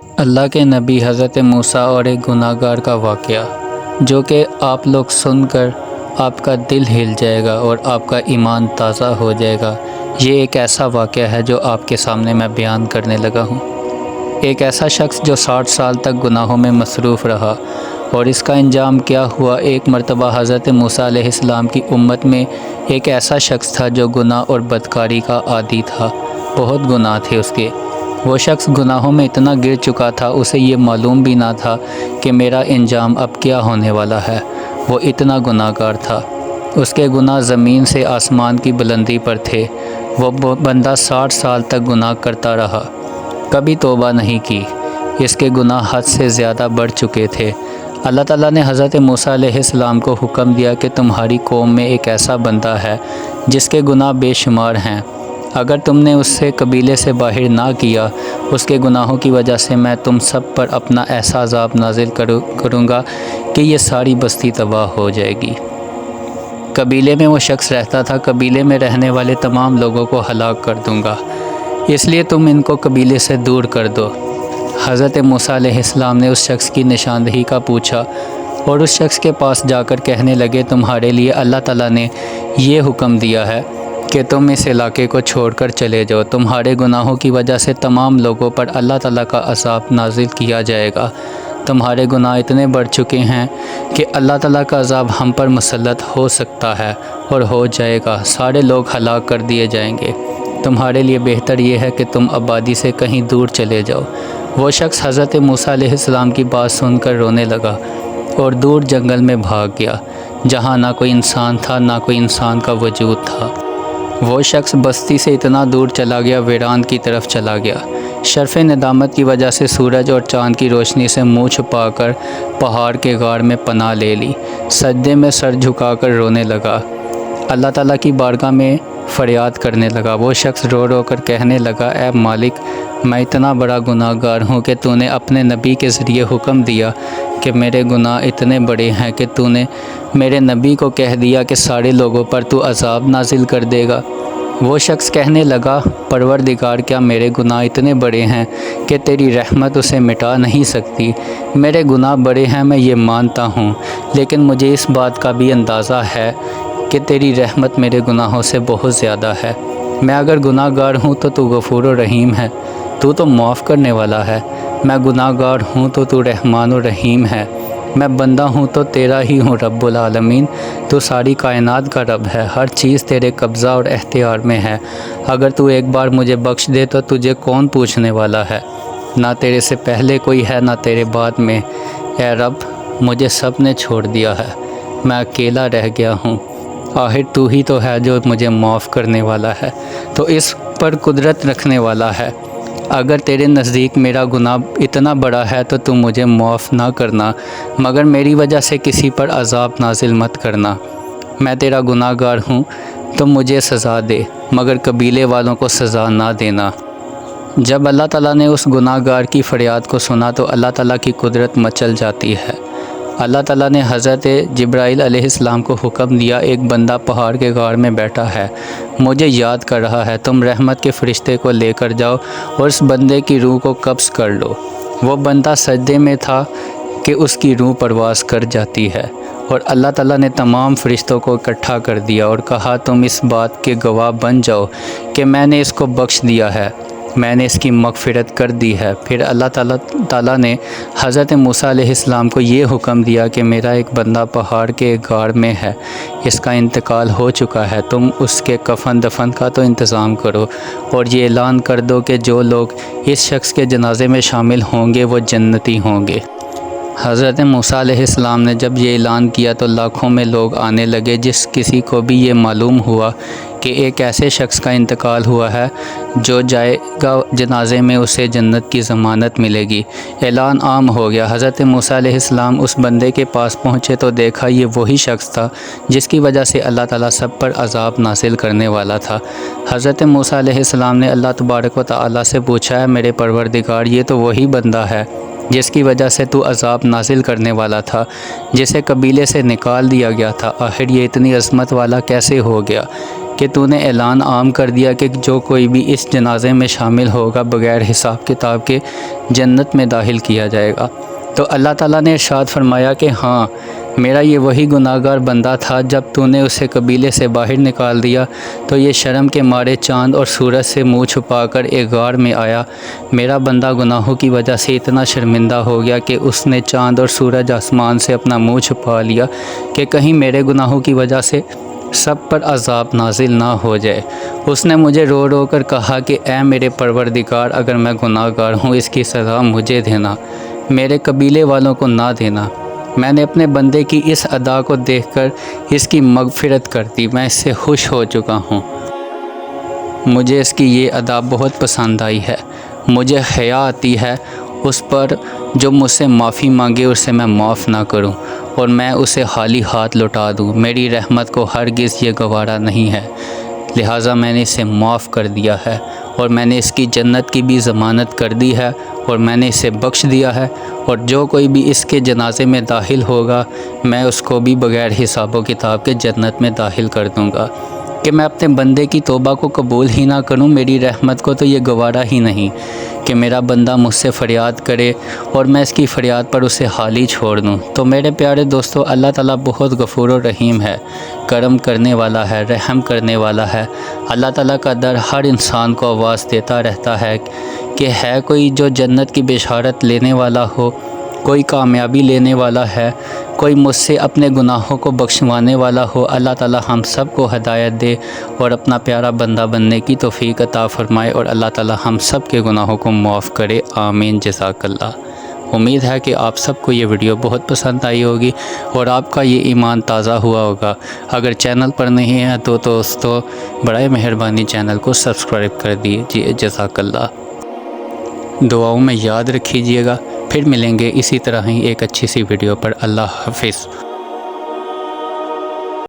اللہ کے نبی حضرت موسیٰ اور ایک گناہ گار کا واقعہ، جو کہ آپ لوگ سن کر آپ کا دل ہل جائے گا اور آپ کا ایمان تازہ ہو جائے گا۔ یہ ایک ایسا واقعہ ہے جو آپ کے سامنے میں بیان کرنے لگا ہوں۔ ایک ایسا شخص جو 60 سال تک گناہوں میں مصروف رہا، اور اس کا انجام کیا ہوا؟ ایک مرتبہ حضرت موسیٰ علیہ السلام کی امت میں ایک ایسا شخص تھا جو گناہ اور بدکاری کا عادی تھا۔ بہت گناہ تھے اس کے۔ وہ شخص گناہوں میں اتنا گر چکا تھا، اسے یہ معلوم بھی نہ تھا کہ میرا انجام اب کیا ہونے والا ہے۔ وہ اتنا گناہ گار تھا۔ اس کے گناہ زمین سے آسمان کی بلندی پر تھے۔ وہ بندہ 60 سال تک گناہ کرتا رہا، کبھی توبہ نہیں کی۔ اس کے گناہ حد سے زیادہ بڑھ چکے تھے۔ اللہ تعالیٰ نے حضرت موسیٰ علیہ السلام کو حکم دیا کہ تمہاری قوم میں ایک ایسا بندہ ہے جس کے گناہ بے شمار ہیں۔ اگر تم نے اس سے قبیلے سے باہر نہ کیا، اس کے گناہوں کی وجہ سے میں تم سب پر اپنا ایسا عذاب نازل کروں گا کہ یہ ساری بستی تباہ ہو جائے گی۔ قبیلے میں وہ شخص رہتا تھا، قبیلے میں رہنے والے تمام لوگوں کو ہلاک کر دوں گا، اس لیے تم ان کو قبیلے سے دور کر دو۔ حضرت موسیٰ علیہ السلام نے اس شخص کی نشاندہی کا پوچھا، اور اس شخص کے پاس جا کر کہنے لگے، تمہارے لیے اللہ تعالیٰ نے یہ حکم دیا ہے کہ تم اس علاقے کو چھوڑ کر چلے جاؤ۔ تمہارے گناہوں کی وجہ سے تمام لوگوں پر اللہ تعالیٰ کا عذاب نازل کیا جائے گا۔ تمہارے گناہ اتنے بڑھ چکے ہیں کہ اللہ تعالیٰ کا عذاب ہم پر مسلط ہو سکتا ہے اور ہو جائے گا۔ سارے لوگ ہلاک کر دیے جائیں گے۔ تمہارے لیے بہتر یہ ہے کہ تم آبادی سے کہیں دور چلے جاؤ۔ وہ شخص حضرت موسیٰ علیہ السلام کی بات سن کر رونے لگا اور دور جنگل میں بھاگ گیا، جہاں نہ کوئی انسان تھا، نہ کوئی انسان کا وجود تھا۔ وہ شخص بستی سے اتنا دور چلا گیا، ویران کی طرف چلا گیا۔ شرف ندامت کی وجہ سے سورج اور چاند کی روشنی سے منہ چھپا کر پہاڑ کے غار میں پناہ لے لی، سجدے میں سر جھکا کر رونے لگا، اللہ تعالیٰ کی بارگاہ میں فریاد کرنے لگا۔ وہ شخص رو رو کر کہنے لگا، اے مالک، میں اتنا بڑا گناہ گار ہوں کہ تو نے اپنے نبی کے ذریعے حکم دیا کہ میرے گناہ اتنے بڑے ہیں کہ تو نے میرے نبی کو کہہ دیا کہ سارے لوگوں پر تو عذاب نازل کر دے گا۔ وہ شخص کہنے لگا، پروردگار، کیا میرے گناہ اتنے بڑے ہیں کہ تیری رحمت اسے مٹا نہیں سکتی؟ میرے گناہ بڑے ہیں، میں یہ مانتا ہوں، لیکن مجھے اس بات کا بھی اندازہ ہے کہ تیری رحمت میرے گناہوں سے بہت زیادہ ہے۔ میں اگر گناہ گار ہوں تو غفور و رحیم ہے، تو معاف کرنے والا ہے۔ میں گناہ گار ہوں تو رحمان و رحیم ہے۔ میں بندہ ہوں تو تیرا ہی ہوں رب العالمین، تو ساری کائنات کا رب ہے، ہر چیز تیرے قبضہ اور اختیار میں ہے۔ اگر تو ایک بار مجھے بخش دے تو تجھے کون پوچھنے والا ہے؟ نہ تیرے سے پہلے کوئی ہے، نہ تیرے بعد میں۔ اے رب، مجھے سب نے چھوڑ دیا ہے، میں اکیلا رہ گیا ہوں، آخر تو ہی تو ہے جو مجھے معاف کرنے والا ہے، تو اس پر قدرت رکھنے والا ہے۔ اگر تیرے نزدیک میرا گناہ اتنا بڑا ہے تو مجھے معاف نہ کرنا، مگر میری وجہ سے کسی پر عذاب نازل مت کرنا۔ میں تیرا گناہ گار ہوں، تو مجھے سزا دے، مگر قبیلے والوں کو سزا نہ دینا۔ جب اللہ تعالیٰ نے اس گناہ گار کی فریاد کو سنا تو اللہ تعالیٰ کی قدرت مچل جاتی ہے۔ اللہ تعالیٰ نے حضرت جبرائیل علیہ السلام کو حکم دیا، ایک بندہ پہاڑ کے غار میں بیٹھا ہے، مجھے یاد کر رہا ہے، تم رحمت کے فرشتے کو لے کر جاؤ اور اس بندے کی روح کو قبض کر لو۔ وہ بندہ سجدے میں تھا کہ اس کی روح پرواز کر جاتی ہے، اور اللہ تعالیٰ نے تمام فرشتوں کو اکٹھا کر دیا اور کہا، تم اس بات کے گواہ بن جاؤ کہ میں نے اس کو بخش دیا ہے، میں نے اس کی مغفرت کر دی ہے۔ پھر اللہ تعالیٰ نے حضرت موسیٰ علیہ السلام کو یہ حکم دیا کہ میرا ایک بندہ پہاڑ کے غار میں ہے، اس کا انتقال ہو چکا ہے، تم اس کے کفن دفن کا تو انتظام کرو، اور یہ اعلان کر دو کہ جو لوگ اس شخص کے جنازے میں شامل ہوں گے وہ جنتی ہوں گے۔ حضرت موسیٰ علیہ السلام نے جب یہ اعلان کیا تو لاکھوں میں لوگ آنے لگے۔ جس کسی کو بھی یہ معلوم ہوا کہ ایک ایسے شخص کا انتقال ہوا ہے جو جائے گا جنازے میں، اسے جنت کی ضمانت ملے گی۔ اعلان عام ہو گیا۔ حضرت موسیٰ علیہ السلام اس بندے کے پاس پہنچے تو دیکھا یہ وہی شخص تھا جس کی وجہ سے اللہ تعالیٰ سب پر عذاب نازل کرنے والا تھا۔ حضرت موسیٰ علیہ السلام نے اللہ تبارک و تعالیٰ سے پوچھا، ہے میرے پروردگار، یہ تو وہی بندہ ہے جس کی وجہ سے تو عذاب نازل کرنے والا تھا، جسے قبیلے سے نکال دیا گیا تھا، آخر یہ اتنی عظمت والا کیسے ہو گیا کہ تو نے اعلان عام کر دیا کہ جو کوئی بھی اس جنازے میں شامل ہوگا بغیر حساب کتاب کے جنت میں داخل کیا جائے گا۔ تو اللہ تعالیٰ نے ارشاد فرمایا کہ ہاں میرا یہ وہی گناہ گار بندہ تھا، جب تو نے اسے قبیلے سے باہر نکال دیا تو یہ شرم کے مارے چاند اور سورج سے منہ چھپا کر ایک غار میں آیا۔ میرا بندہ گناہوں کی وجہ سے اتنا شرمندہ ہو گیا کہ اس نے چاند اور سورج آسمان سے اپنا منہ چھپا لیا کہ کہیں میرے گناہوں کی وجہ سے سب پر عذاب نازل نہ ہو جائے۔ اس نے مجھے رو رو کر کہا کہ اے میرے پروردگار، اگر میں گناہ گار ہوں اس کی سزا مجھے دینا، میرے قبیلے والوں کو نہ دینا۔ میں نے اپنے بندے کی اس ادا کو دیکھ کر اس کی مغفرت کر دی، میں اس سے خوش ہو چکا ہوں۔ مجھے اس کی یہ ادا بہت پسند آئی ہے۔ مجھے حیا آتی ہے اس پر جو مجھ سے معافی مانگے اسے میں معاف نہ کروں اور میں اسے خالی ہاتھ لوٹا دوں۔ میری رحمت کو ہرگز یہ گوارا نہیں ہے، لہٰذا میں نے اسے معاف کر دیا ہے اور میں نے اس کی جنت کی بھی ضمانت کر دی ہے اور میں نے اسے بخش دیا ہے، اور جو کوئی بھی اس کے جنازے میں داخل ہوگا میں اس کو بھی بغیر حساب و کتاب کے جنت میں داخل کر دوں گا۔ کہ میں اپنے بندے کی توبہ کو قبول ہی نہ کروں، میری رحمت کو تو یہ گوارا ہی نہیں کہ میرا بندہ مجھ سے فریاد کرے اور میں اس کی فریاد پر اسے خالی چھوڑ دوں۔ تو میرے پیارے دوستو، اللہ تعالیٰ بہت غفور و رحیم ہے، کرم کرنے والا ہے، رحم کرنے والا ہے۔ اللہ تعالیٰ کا در ہر انسان کو آواز دیتا رہتا ہے کہ ہے کوئی جو جنت کی بشارت لینے والا ہو، کوئی کامیابی لینے والا ہے، کوئی مجھ سے اپنے گناہوں کو بخشوانے والا ہو۔ اللہ تعالیٰ ہم سب کو ہدایت دے اور اپنا پیارا بندہ بننے کی توفیق عطا فرمائے، اور اللہ تعالیٰ ہم سب کے گناہوں کو معاف کرے۔ آمین، جزاک اللہ۔ امید ہے کہ آپ سب کو یہ ویڈیو بہت پسند آئی ہوگی اور آپ کا یہ ایمان تازہ ہوا ہوگا۔ اگر چینل پر نہیں ہے تو دوستو برائے مہربانی چینل کو سبسکرائب کر دیجیے۔ جزاک اللہ۔ دعاؤں میں یاد رکھیے گا۔ پھر ملیں گے اسی طرح ہی ایک اچھی سی ویڈیو پر۔ اللہ حافظ۔